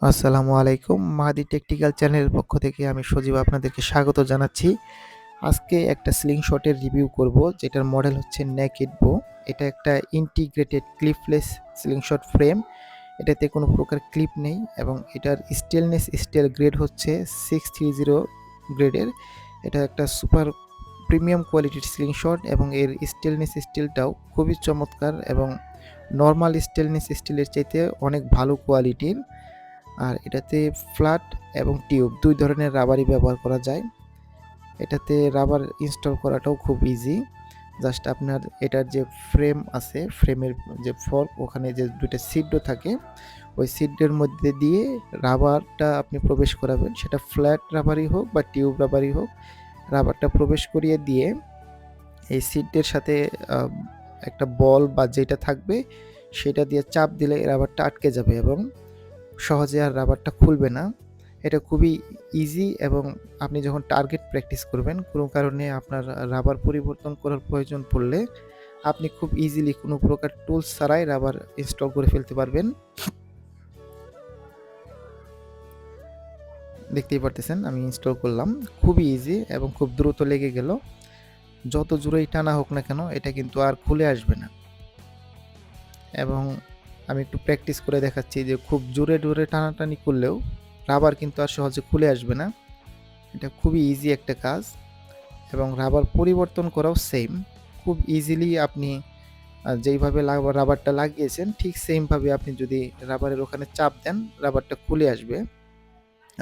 আসসালামু আলাইকুম। মাহাদি টেকনিক্যাল চ্যানেলের পক্ষ থেকে আমি সজীব আপনাদেরকে স্বাগত জানাচ্ছি। আজকে একটা স্লিংশটের রিভিউ করব, যেটার মডেল হচ্ছে নেকেড বো। এটা একটা ইন্টিগ্রেটেড ক্লিপলেস স্লিংশট ফ্রেম। এটাতে কোনো প্রকার ক্লিপ নেই এবং এটার স্টেনলেস স্টিল গ্রেড হচ্ছে 630 গ্রেডের। এটা একটা সুপার প্রিমিয়াম কোয়ালিটির স্লিংশট এবং এর স্টেনলেস স্টিলটাও খুবই চমৎকার এবং নর্মাল স্টেনলেস স্টিলের চাইতে অনেক ভালো কোয়ালিটির। আর এটাতে ফ্ল্যাট এবং টিউব ২ ধরনের রাবারই ব্যবহার করা যায়। এটাতে রাবার ইনস্টল করাটাও খুব ইজি। জাস্ট আপনার এটার যে ফ্রেম আছে, ফ্রেমের যে ফর্ক, ওখানে যে ২ টা ছিদ্র থাকে, ওই ছিদ্রের মধ্যে দিয়ে রাবারটা আপনি প্রবেশ করাবেন। সেটা ফ্ল্যাট রাবারই হোক বা টিউব রাবারই হোক, রাবারটা প্রবেশ করিয়ে দিয়ে এই ছিদ্রের সাথে আ একটা বল বা যেটা থাকবে, সেটা দিয়ে চাপ দিলে রাবারটা আটকে যাবে এবং সহজে আর রাবারটা খুলবে না। এটা খুবই ইজি এবং আপনি যখন টার্গেট প্র্যাকটিস করবেন, কোনো কারণে আপনার রাবার পরিবর্তন করার প্রয়োজন পড়লে আপনি খুব ইজিলি কোনো প্রকার টুলস ছাড়াই রাবার ইনস্টল করে ফেলতে পারবেন। দেখতেই পারতেছেন আমি ইনস্টল করলাম। খুবই ইজি এবং খুব দ্রুত লেগে গেল। যত জোরেই টানা হোক না কেন, এটা কিন্তু আর খুলে আসবে না। এবং আমি একটু প্র্যাকটিস করে দেখাচ্ছি যে খুব জোরে টানাটানি করলেও রাবার কিন্তু আর সহজে খুলে আসবে না। এটা খুবই ইজি একটা কাজ এবং রাবার পরিবর্তন করাও সেম। খুব ইজিলি আপনি যেইভাবে রাবারটা লাগিয়েছেন ঠিক সেমভাবে আপনি যদি রাবারের ওখানে চাপ দেন, রাবারটা খুলে আসবে।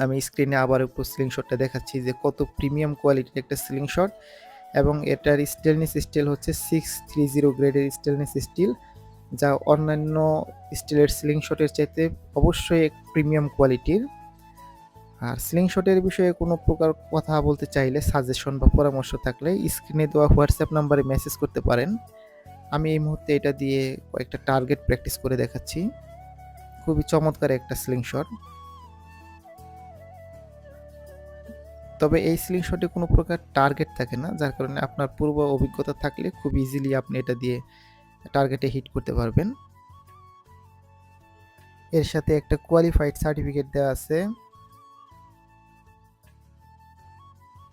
আমি স্ক্রিনে আবার একটু স্লিংশটটা দেখাচ্ছি যে কত প্রিমিয়াম কোয়ালিটির একটা স্লিংশট এবং এটার স্টেনলেস স্টিল হচ্ছে 630 গ্রেডের স্টেনলেস স্টিল, যা অন্যান্য স্টিলের স্লিংশটের চাইতে অবশ্যই এক প্রিমিয়াম কোয়ালিটির। আর স্লিংশটের বিষয়ে কোনো প্রকার কথা বলতে চাইলে, সাজেশন বা পরামর্শ থাকলে স্ক্রিনে দেওয়া হোয়াটসঅ্যাপ নাম্বারে মেসেজ করতে পারেন। আমি এই মুহূর্তে এটা দিয়ে কয়েকটা টার্গেট প্র্যাকটিস করে দেখাচ্ছি। খুবই চমৎকার একটা স্লিংশট। তবে এই স্লিংশটে কোনো প্রকার টার্গেট থাকে না, যার কারণে আপনার পূর্ব অভিজ্ঞতা থাকলে খুব ইজিলি আপনি এটা দিয়ে টার্গেটে হিট করতে পারবেন। এর সাথে একটা কোয়ালিফাইড সার্টিফিকেট দেওয়া আছে।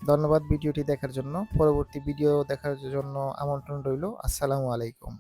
ধন্যবাদ ভিডিওটি দেখার জন্য। পরবর্তী ভিডিও দেখার জন্য আমন্ত্রণ রইল। আসসালামু আলাইকুম।